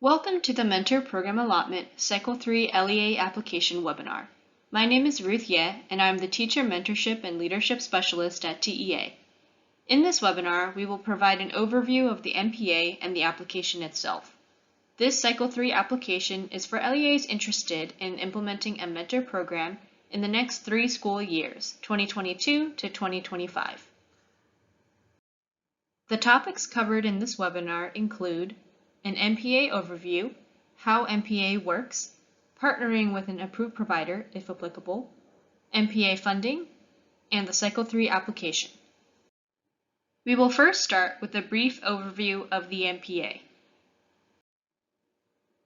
Welcome to the Mentor Program Allotment Cycle 3 LEA Application webinar. My name is Ruth Ye, and I'm the Teacher Mentorship and Leadership Specialist at TEA. In this webinar, we will provide an overview of the MPA and the application itself. This Cycle 3 application is for LEAs interested in implementing a mentor program in the next 3 school years, 2022 to 2025. The topics covered in this webinar include an MPA overview, how MPA works, partnering with an approved provider if applicable, MPA funding, and the Cycle 3 application. We will first start with a brief overview of the MPA.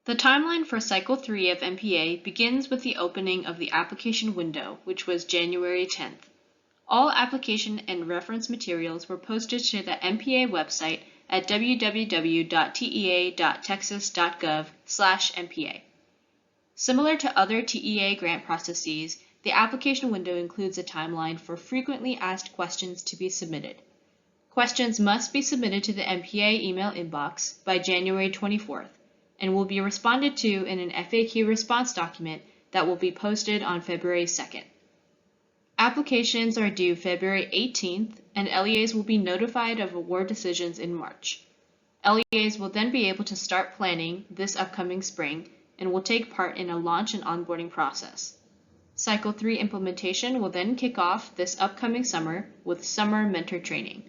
The timeline for Cycle 3 of MPA begins with the opening of the application window, which was January 10th. All application and reference materials were posted to the MPA website at www.tea.texas.gov/MPA. Similar to other TEA grant processes, the application window includes a timeline for frequently asked questions to be submitted. Questions must be submitted to the MPA email inbox by January 24th and will be responded to in an FAQ response document that will be posted on February 2nd. Applications are due February 18th, and LEAs will be notified of award decisions in March. LEAs will then be able to start planning this upcoming spring and will take part in a launch and onboarding process. Cycle 3 implementation will then kick off this upcoming summer with summer mentor training.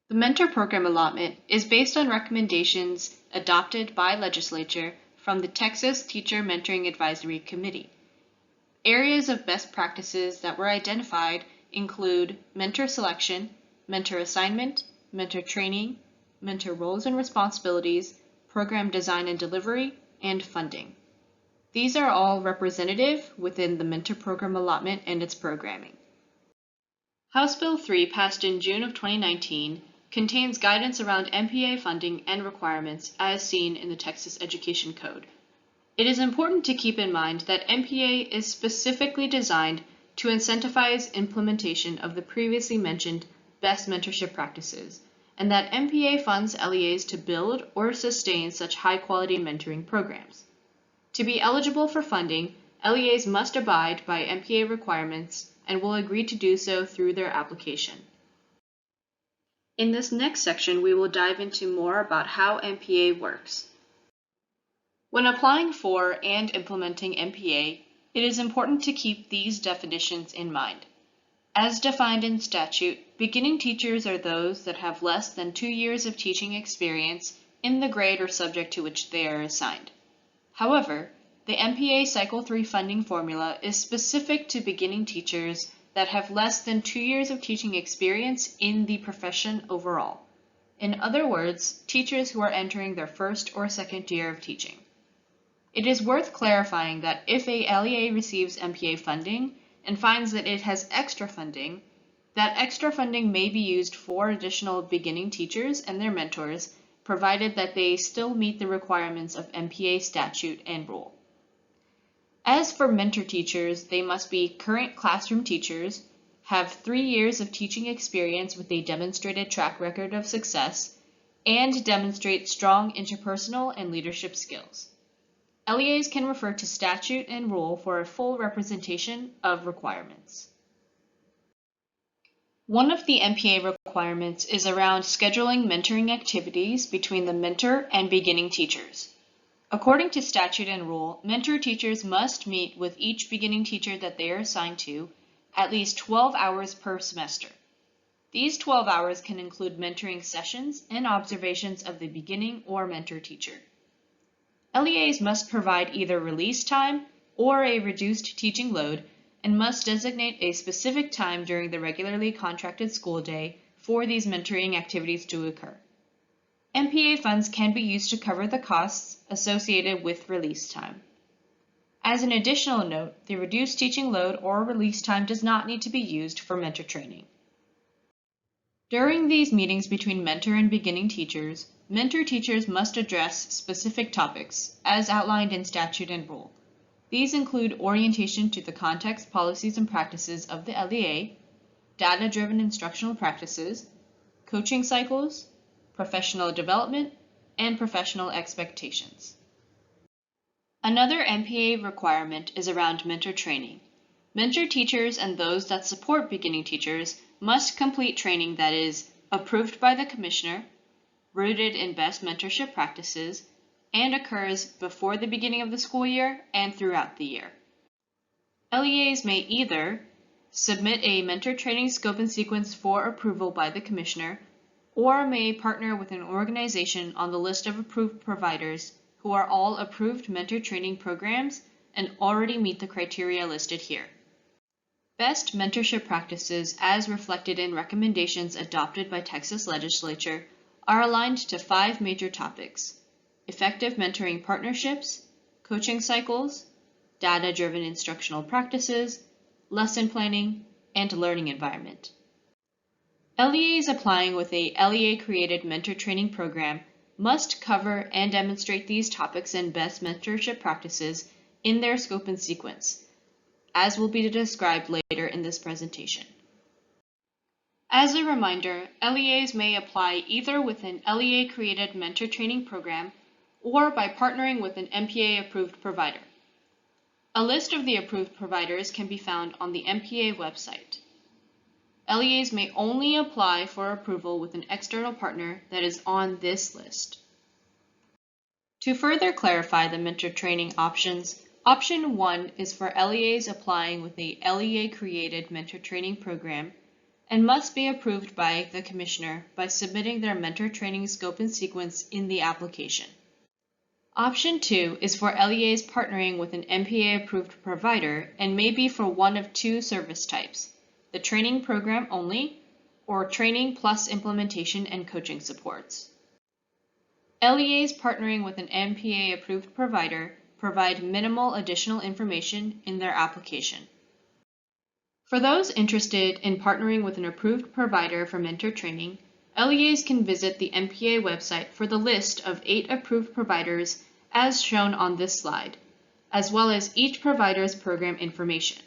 The Mentor Program Allotment is based on recommendations adopted by legislature from the Texas Teacher Mentoring Advisory Committee. Areas of best practices that were identified include mentor selection, mentor assignment, mentor training, mentor roles and responsibilities, program design and delivery, and funding. These are all representative within the Mentor Program Allotment and its programming. House Bill 3, passed in June of 2019, contains guidance around MPA funding and requirements as seen in the Texas Education Code. It is important to keep in mind that MPA is specifically designed to incentivize implementation of the previously mentioned best mentorship practices, and that MPA funds LEAs to build or sustain such high-quality mentoring programs. To be eligible for funding, LEAs must abide by MPA requirements and will agree to do so through their application. In this next section, we will dive into more about how MPA works. When applying for and implementing MPA, it is important to keep these definitions in mind. As defined in statute, beginning teachers are those that have less than 2 years of teaching experience in the grade or subject to which they are assigned. However, the MPA Cycle 3 funding formula is specific to beginning teachers that have less than 2 years of teaching experience in the profession overall. In other words, teachers who are entering their first or second year of teaching. It is worth clarifying that if a LEA receives MPA funding and finds that it has extra funding, that extra funding may be used for additional beginning teachers and their mentors, provided that they still meet the requirements of MPA statute and rule. As for mentor teachers, they must be current classroom teachers, have 3 years of teaching experience with a demonstrated track record of success, and demonstrate strong interpersonal and leadership skills. LEAs can refer to statute and rule for a full representation of requirements. One of the MPA requirements is around scheduling mentoring activities between the mentor and beginning teachers. According to statute and rule, mentor teachers must meet with each beginning teacher that they are assigned to at least 12 hours per semester. These 12 hours can include mentoring sessions and observations of the beginning or mentor teacher. LEAs must provide either release time or a reduced teaching load and must designate a specific time during the regularly contracted school day for these mentoring activities to occur. MPA funds can be used to cover the costs associated with release time. As an additional note, the reduced teaching load or release time does not need to be used for mentor training. During these meetings between mentor and beginning teachers, mentor teachers must address specific topics, as outlined in statute and rule. These include orientation to the context, policies, and practices of the LEA, data-driven instructional practices, coaching cycles, professional development, and professional expectations. Another MPA requirement is around mentor training. Mentor teachers and those that support beginning teachers must complete training that is approved by the Commissioner, rooted in best mentorship practices, and occurs before the beginning of the school year and throughout the year. LEAs may either submit a mentor training scope and sequence for approval by the Commissioner, or may partner with an organization on the list of approved providers who are all approved mentor training programs and already meet the criteria listed here. Best mentorship practices, as reflected in recommendations adopted by Texas Legislature, are aligned to 5 major topics: effective mentoring partnerships, coaching cycles, data-driven instructional practices, lesson planning, and learning environment. LEAs applying with a LEA-created mentor training program must cover and demonstrate these topics and best mentorship practices in their scope and sequence, as will be described later in this presentation. As a reminder, LEAs may apply either with an LEA-created mentor training program or by partnering with an MPA Approved Provider. A list of the approved providers can be found on the MPA website. LEAs may only apply for approval with an external partner that is on this list. To further clarify the mentor training options, Option 1 is for LEAs applying with a LEA-created mentor training program and must be approved by the Commissioner by submitting their mentor training scope and sequence in the application. Option 2 is for LEAs partnering with an MPA Approved Provider and may be for one of 2 service types: the training program only, or training plus implementation and coaching supports. LEAs partnering with an MPA Approved Provider provide minimal additional information in their application. For those interested in partnering with an approved provider for mentor training, LEAs can visit the MPA website for the list of 8 approved providers as shown on this slide, as well as each provider's program information.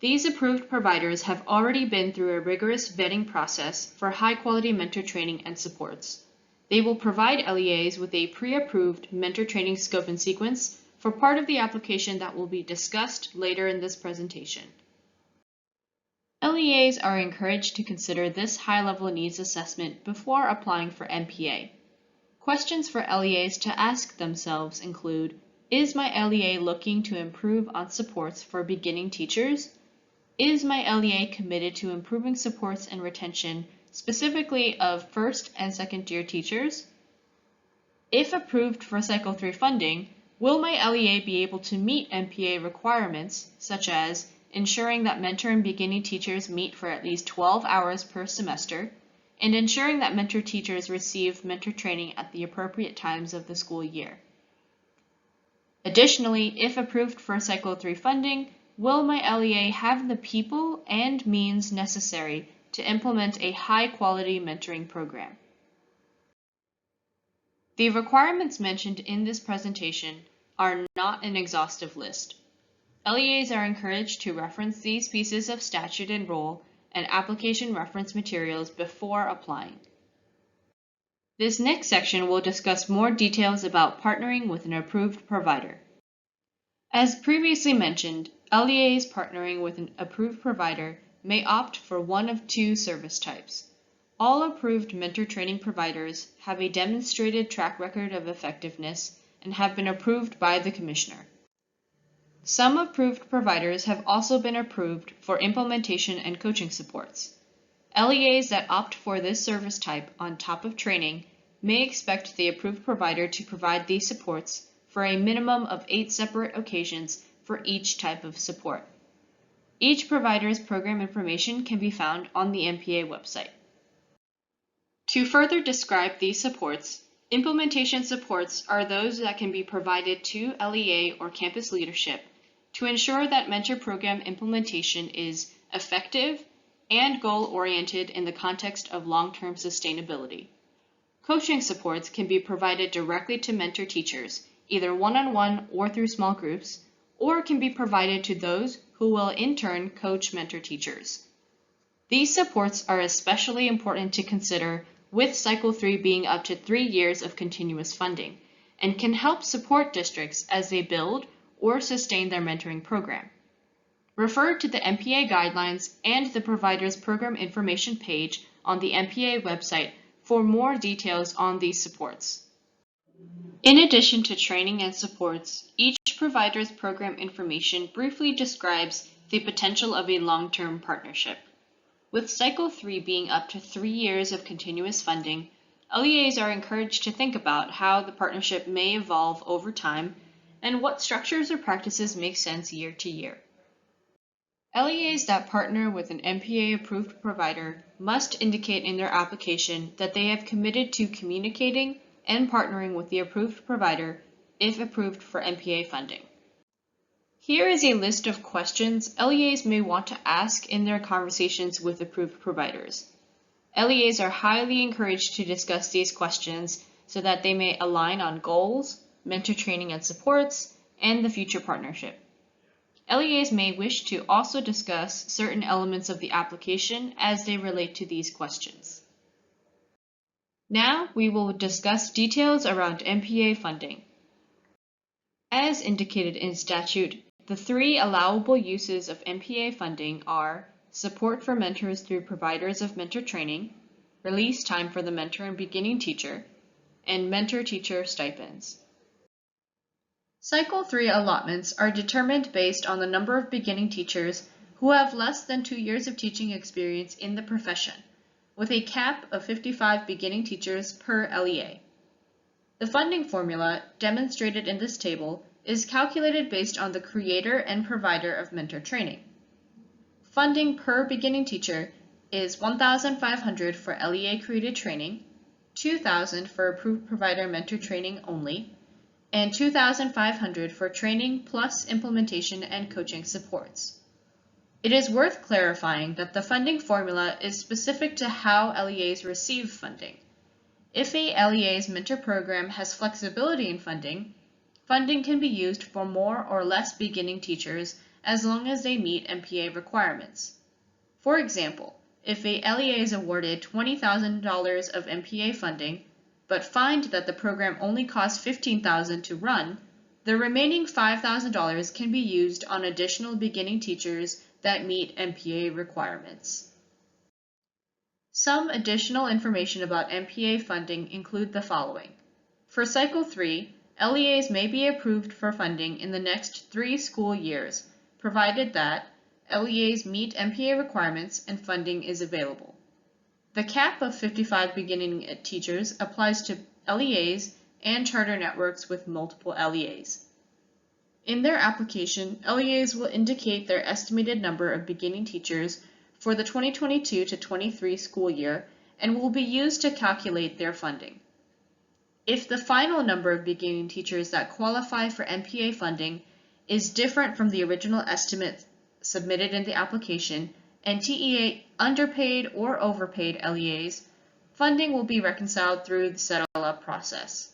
These approved providers have already been through a rigorous vetting process for high-quality mentor training and supports. They will provide LEAs with a pre-approved mentor training scope and sequence for part of the application that will be discussed later in this presentation. LEAs are encouraged to consider this high-level needs assessment before applying for MPA. Questions for LEAs to ask themselves include: is my LEA looking to improve on supports for beginning teachers? Is my LEA committed to improving supports and retention, specifically of first and second year teachers? If approved for Cycle 3 funding, will my LEA be able to meet MPA requirements, such as ensuring that mentor and beginning teachers meet for at least 12 hours per semester, and ensuring that mentor teachers receive mentor training at the appropriate times of the school year? Additionally, if approved for Cycle 3 funding, will my LEA have the people and means necessary to implement a high-quality mentoring program? The requirements mentioned in this presentation are not an exhaustive list. LEAs are encouraged to reference these pieces of statute and rule and application reference materials before applying. This next section will discuss more details about partnering with an approved provider. As previously mentioned, LEAs partnering with an approved provider may opt for one of 2 service types. All approved mentor training providers have a demonstrated track record of effectiveness and have been approved by the Commissioner. Some approved providers have also been approved for implementation and coaching supports. LEAs that opt for this service type on top of training may expect the approved provider to provide these supports for a minimum of 8 separate occasions for each type of support. Each provider's program information can be found on the MPA website. To further describe these supports, implementation supports are those that can be provided to LEA or campus leadership to ensure that mentor program implementation is effective and goal-oriented in the context of long-term sustainability. Coaching supports can be provided directly to mentor teachers, either one-on-one or through small groups, or can be provided to those who will in turn coach mentor teachers. These supports are especially important to consider with Cycle 3 being up to 3 years of continuous funding, and can help support districts as they build or sustain their mentoring program. Refer to the MPA guidelines and the provider's program information page on the MPA website for more details on these supports. In addition to training and supports, each provider's program information briefly describes the potential of a long-term partnership. With Cycle 3 being up to 3 years of continuous funding, LEAs are encouraged to think about how the partnership may evolve over time and what structures or practices make sense year to year. LEAs that partner with an MPA approved provider must indicate in their application that they have committed to communicating and partnering with the approved provider if approved for MPA funding. Here is a list of questions LEAs may want to ask in their conversations with approved providers. LEAs are highly encouraged to discuss these questions so that they may align on goals, mentor training and supports, and the future partnership. LEAs may wish to also discuss certain elements of the application as they relate to these questions. Now we will discuss details around MPA funding. As indicated in statute, the 3 allowable uses of MPA funding are support for mentors through providers of mentor training, release time for the mentor and beginning teacher, and mentor-teacher stipends. Cycle 3 allotments are determined based on the number of beginning teachers who have less than 2 years of teaching experience in the profession, with a cap of 55 beginning teachers per LEA. The funding formula, demonstrated in this table, is calculated based on the creator and provider of mentor training. Funding per beginning teacher is $1,500 for LEA-created training, $2,000 for approved provider mentor training only, and $2,500 for training plus implementation and coaching supports. It is worth clarifying that the funding formula is specific to how LEAs receive funding. If a LEA's mentor program has flexibility in funding, funding can be used for more or less beginning teachers as long as they meet MPA requirements. For example, if a LEA is awarded $20,000 of MPA funding, but find that the program only costs $15,000 to run, the remaining $5,000 can be used on additional beginning teachers that meet MPA requirements. Some additional information about MPA funding include the following. For Cycle 3, LEAs may be approved for funding in the next 3 school years, provided that LEAs meet MPA requirements and funding is available. The cap of 55 beginning teachers applies to LEAs and charter networks with multiple LEAs. In their application, LEAs will indicate their estimated number of beginning teachers for the 2022 to 23 school year and will be used to calculate their funding. If the final number of beginning teachers that qualify for MPA funding is different from the original estimate submitted in the application and TEA underpaid or overpaid LEAs, funding will be reconciled through the settle-up process.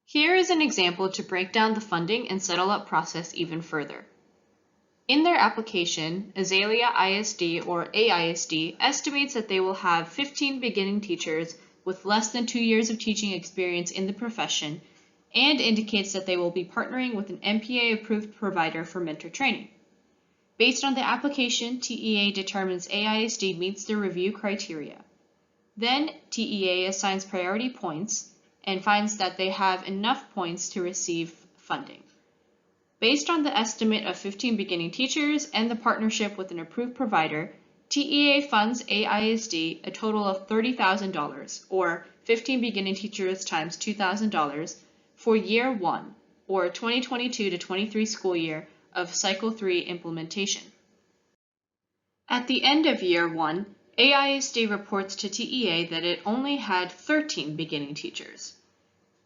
Here is an example to break down the funding and settle-up process even further. In their application, Azalea ISD or AISD estimates that they will have 15 beginning teachers with less than 2 years of teaching experience in the profession and indicates that they will be partnering with an MPA-approved provider for mentor training. Based on the application, TEA determines AISD meets the review criteria. Then, TEA assigns priority points and finds that they have enough points to receive funding. Based on the estimate of 15 beginning teachers and the partnership with an approved provider, TEA funds AISD a total of $30,000, or 15 beginning teachers times $2,000, for year 1, or 2022 to 23 school year of Cycle 3 implementation. At the end of year 1, AISD reports to TEA that it only had 13 beginning teachers.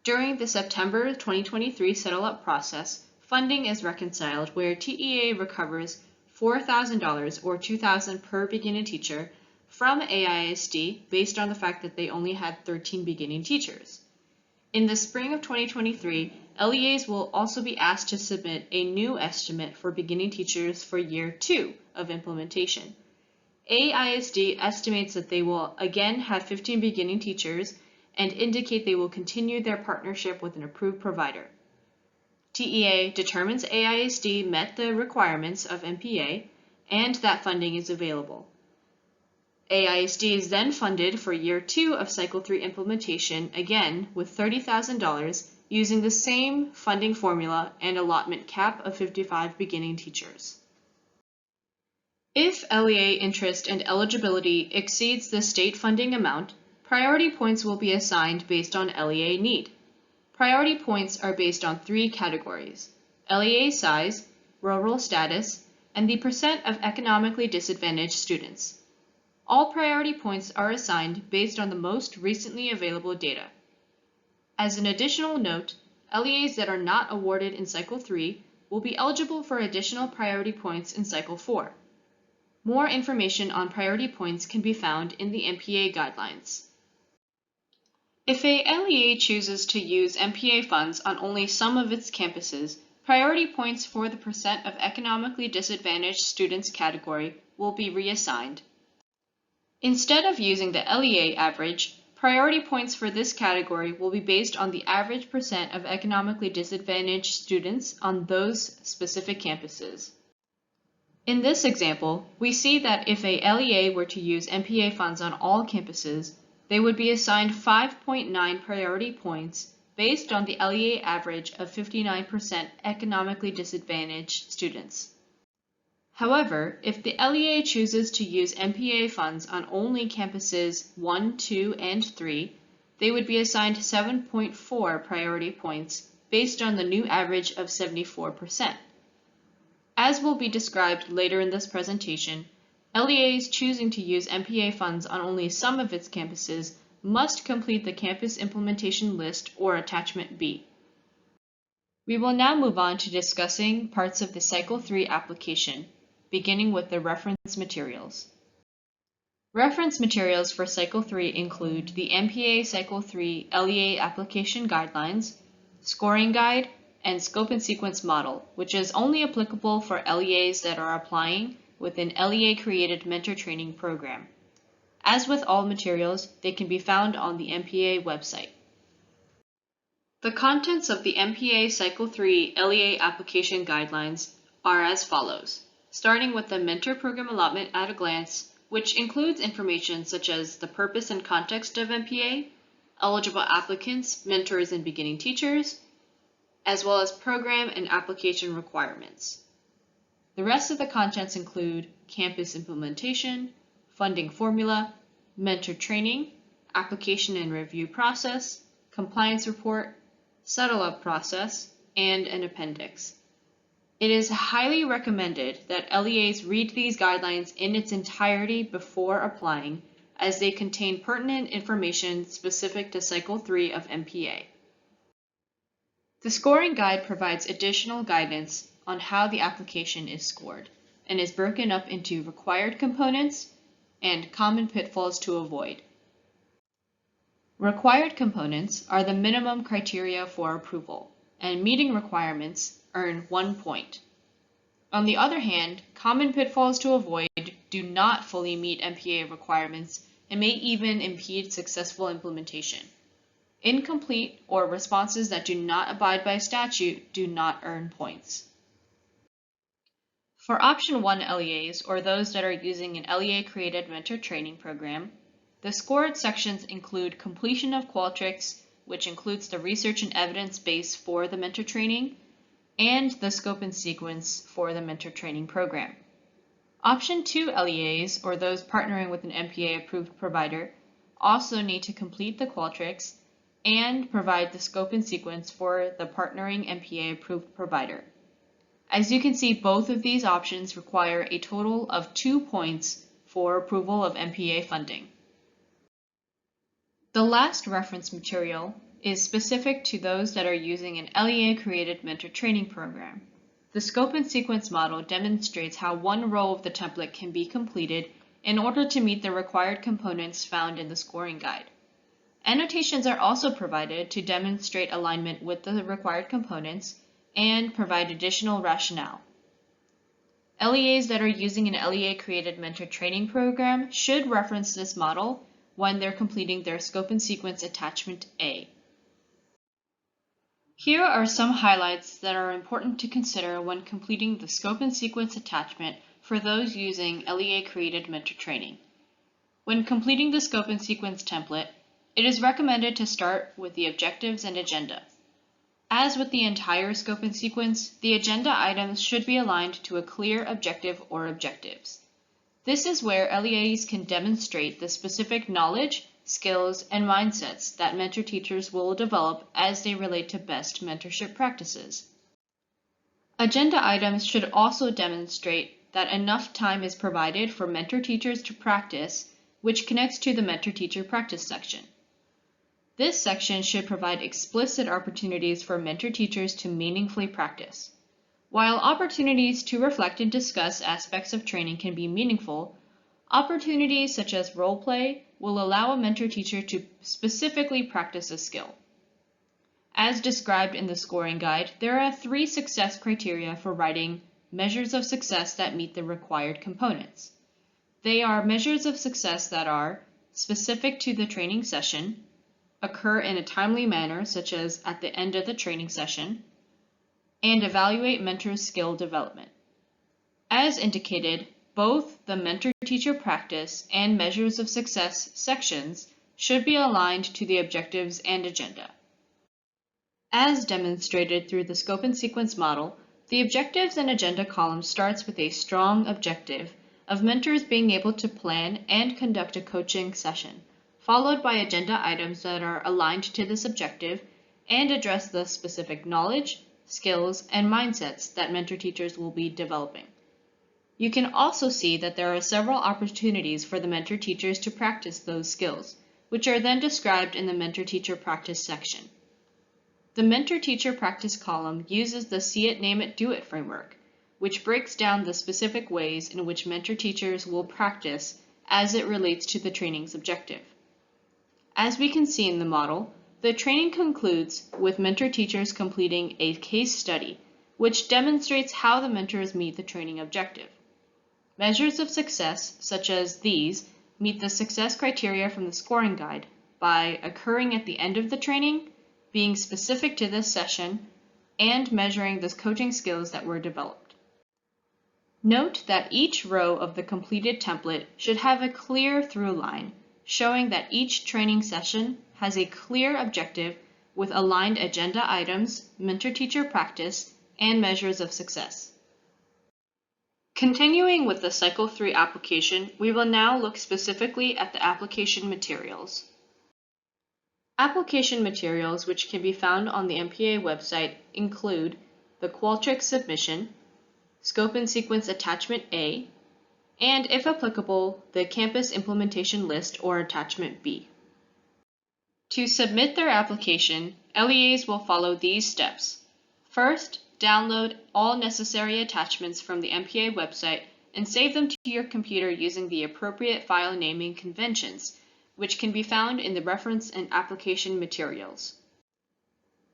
During the September 2023 settle-up process, funding is reconciled where TEA recovers $4,000 or $2,000 per beginning teacher from AISD based on the fact that they only had 13 beginning teachers. In the spring of 2023, LEAs will also be asked to submit a new estimate for beginning teachers for year 2 of implementation. AISD estimates that they will again have 15 beginning teachers and indicate they will continue their partnership with an approved provider. TEA determines AISD met the requirements of MPA and that funding is available. AISD is then funded for year 2 of Cycle 3 implementation, again with $30,000, using the same funding formula and allotment cap of 55 beginning teachers. If LEA interest and eligibility exceeds the state funding amount, priority points will be assigned based on LEA need. Priority points are based on 3 categories: LEA size, rural status, and the percent of economically disadvantaged students. All priority points are assigned based on the most recently available data. As an additional note, LEAs that are not awarded in Cycle 3 will be eligible for additional priority points in Cycle 4. More information on priority points can be found in the MPA guidelines. If a LEA chooses to use MPA funds on only some of its campuses, priority points for the percent of economically disadvantaged students category will be reassigned. Instead of using the LEA average, priority points for this category will be based on the average percent of economically disadvantaged students on those specific campuses. In this example, we see that if a LEA were to use MPA funds on all campuses, they would be assigned 5.9 priority points based on the LEA average of 59% economically disadvantaged students. However, if the LEA chooses to use MPA funds on only campuses 1, 2, and 3, they would be assigned 7.4 priority points based on the new average of 74%. As will be described later in this presentation, LEAs choosing to use MPA funds on only some of its campuses must complete the Campus Implementation List or Attachment B. We will now move on to discussing parts of the Cycle 3 application, beginning with the reference materials. Reference materials for Cycle 3 include the MPA Cycle 3 LEA Application Guidelines, Scoring Guide, and Scope and Sequence Model, which is only applicable for LEAs that are applying with an LEA-created mentor training program. As with all materials, they can be found on the MPA website. The contents of the MPA Cycle 3 LEA Application Guidelines are as follows, starting with the Mentor Program Allotment at a glance, which includes information such as the purpose and context of MPA, eligible applicants, mentors, and beginning teachers, as well as program and application requirements. The rest of the contents include campus implementation, funding formula, mentor training, application and review process, compliance report, settle-up process, and an appendix. It is highly recommended that LEAs read these guidelines in its entirety before applying, as they contain pertinent information specific to Cycle 3 of MPA. The scoring guide provides additional guidance on how the application is scored and is broken up into required components and common pitfalls to avoid. Required components are the minimum criteria for approval, and meeting requirements earn 1 point. On the other hand, common pitfalls to avoid do not fully meet MPA requirements and may even impede successful implementation. Incomplete or responses that do not abide by statute do not earn points. For Option 1 LEAs, or those that are using an LEA-created mentor training program, the scored sections include completion of Qualtrics, which includes the research and evidence base for the mentor training, and the scope and sequence for the mentor training program. Option 2 LEAs, or those partnering with an MPA approved provider, also need to complete the Qualtrics and provide the scope and sequence for the partnering MPA approved provider. As you can see, both of these options require a total of 2 points for approval of MPA funding. The last reference material is specific to those that are using an LEA-created mentor training program. The scope and sequence model demonstrates how one row of the template can be completed in order to meet the required components found in the scoring guide. Annotations are also provided to demonstrate alignment with the required components and provide additional rationale. LEAs that are using an LEA-created mentor training program should reference this model when they're completing their Scope and Sequence Attachment A. Here are some highlights that are important to consider when completing the Scope and Sequence Attachment for those using LEA-created mentor training. When completing the Scope and Sequence template, it is recommended to start with the objectives and agenda. As with the entire Scope and Sequence, the agenda items should be aligned to a clear objective or objectives. This is where LEAs can demonstrate the specific knowledge, skills, and mindsets that mentor teachers will develop as they relate to best mentorship practices. Agenda items should also demonstrate that enough time is provided for mentor teachers to practice, which connects to the mentor-teacher practice section. This section should provide explicit opportunities for mentor teachers to meaningfully practice. While opportunities to reflect and discuss aspects of training can be meaningful, opportunities such as role play will allow a mentor teacher to specifically practice a skill. As described in the scoring guide, there are 3 success criteria for writing measures of success that meet the required components. They are measures of success that are specific to the training session, occur in a timely manner, such as at the end of the training session, and evaluate mentor skill development. As indicated, both the mentor-teacher practice and measures of success sections should be aligned to the objectives and agenda. As demonstrated through the Scope and Sequence model, the objectives and agenda column starts with a strong objective of mentors being able to plan and conduct a coaching session, followed by agenda items that are aligned to this objective and address the specific knowledge, skills, and mindsets that mentor teachers will be developing. You can also see that there are several opportunities for the mentor teachers to practice those skills, which are then described in the mentor-teacher practice section. The mentor-teacher practice column uses the See It, Name It, Do It framework, which breaks down the specific ways in which mentor teachers will practice as it relates to the training's objective. As we can see in the model, the training concludes with mentor teachers completing a case study, which demonstrates how the mentors meet the training objective. Measures of success, such as these, meet the success criteria from the scoring guide by occurring at the end of the training, being specific to this session, and measuring the coaching skills that were developed. Note that each row of the completed template should have a clear through line, showing that each training session has a clear objective with aligned agenda items, mentor-teacher practice, and measures of success. Continuing with the Cycle 3 application, we will now look specifically at the application materials. Application materials, which can be found on the MPA website, include the Qualtrics Submission, Scope and Sequence Attachment A, and, if applicable, the Campus Implementation List or Attachment B. To submit their application, LEAs will follow these steps. First, download all necessary attachments from the MPA website and save them to your computer using the appropriate file naming conventions, which can be found in the reference and application materials.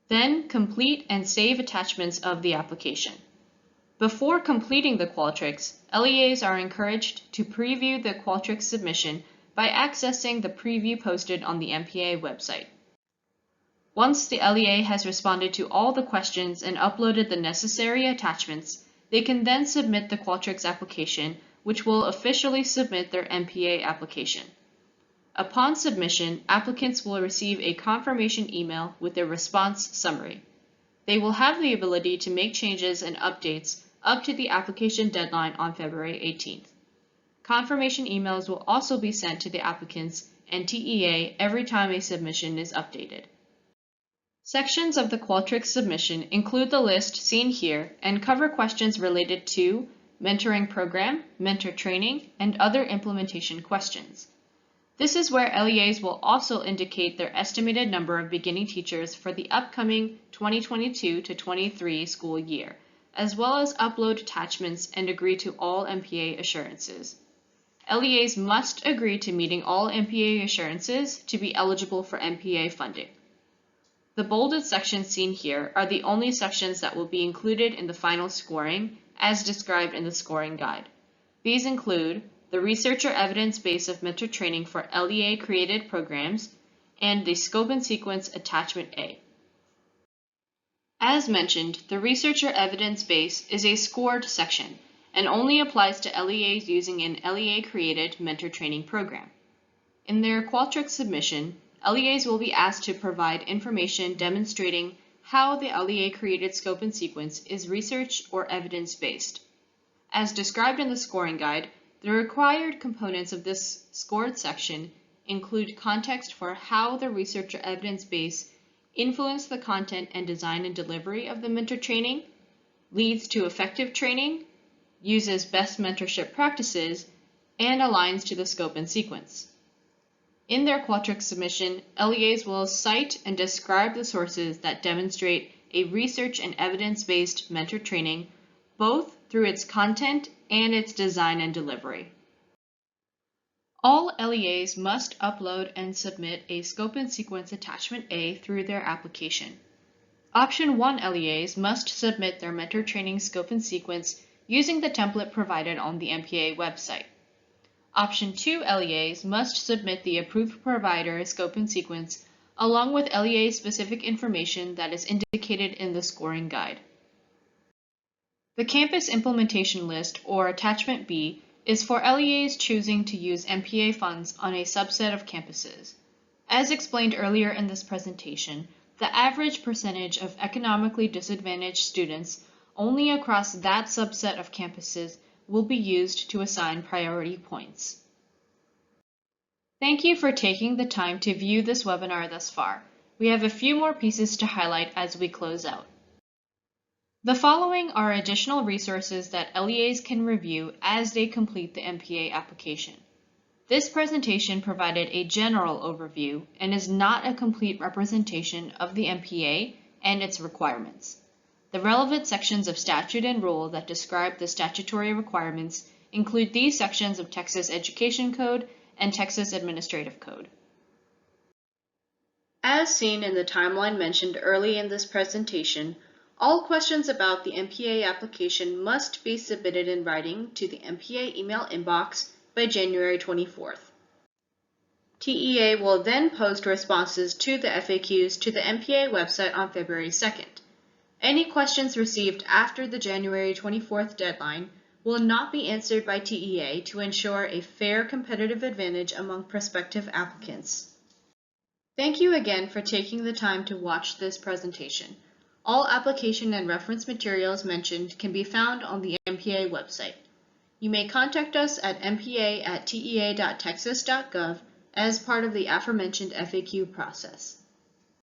Then, complete and save attachments of the application. Before completing the Qualtrics, LEAs are encouraged to preview the Qualtrics submission by accessing the preview posted on the MPA website. Once the LEA has responded to all the questions and uploaded the necessary attachments, they can then submit the Qualtrics application, which will officially submit their MPA application. Upon submission, applicants will receive a confirmation email with their response summary. They will have the ability to make changes and updates up to the application deadline on February 18th. Confirmation emails will also be sent to the applicants and TEA every time a submission is updated. Sections of the Qualtrics submission include the list seen here and cover questions related to mentoring program, mentor training, and other implementation questions. This is where LEAs will also indicate their estimated number of beginning teachers for the upcoming 2022-23 school year, as well as upload attachments and agree to all MPA assurances. LEAs must agree to meeting all MPA assurances to be eligible for MPA funding. The bolded sections seen here are the only sections that will be included in the final scoring as described in the scoring guide. These include the researcher evidence base of mentor training for LEA created programs and the scope and sequence attachment A. As mentioned, the researcher evidence base is a scored section and only applies to LEAs using an LEA-created mentor training program. In their Qualtrics submission, LEAs will be asked to provide information demonstrating how the LEA-created scope and sequence is research or evidence-based. As described in the scoring guide, the required components of this scored section include context for how the researcher evidence base influenced the content and design and delivery of the mentor training, leads to effective training, uses best mentorship practices, and aligns to the scope and sequence. In their Qualtrics submission, LEAs will cite and describe the sources that demonstrate a research and evidence-based mentor training, both through its content and its design and delivery. All LEAs must upload and submit a scope and sequence attachment A through their application. Option 1 LEAs must submit their mentor training scope and sequence using the template provided on the MPA website. Option 2 LEAs must submit the approved provider scope and sequence along with LEA-specific information that is indicated in the scoring guide. The Campus Implementation List, or Attachment B, is for LEAs choosing to use MPA funds on a subset of campuses. As explained earlier in this presentation, the average percentage of economically disadvantaged students only across that subset of campuses will be used to assign priority points. Thank you for taking the time to view this webinar thus far. We have a few more pieces to highlight as we close out. The following are additional resources that LEAs can review as they complete the MPA application. This presentation provided a general overview and is not a complete representation of the MPA and its requirements. The relevant sections of statute and rule that describe the statutory requirements include these sections of Texas Education Code and Texas Administrative Code. As seen in the timeline mentioned early in this presentation, all questions about the MPA application must be submitted in writing to the MPA email inbox by January 24th. TEA will then post responses to the FAQs to the MPA website on February 2nd. Any questions received after the January 24th deadline will not be answered by TEA to ensure a fair competitive advantage among prospective applicants. Thank you again for taking the time to watch this presentation. All application and reference materials mentioned can be found on the MPA website. You may contact us at mpa@tea.texas.gov as part of the aforementioned FAQ process.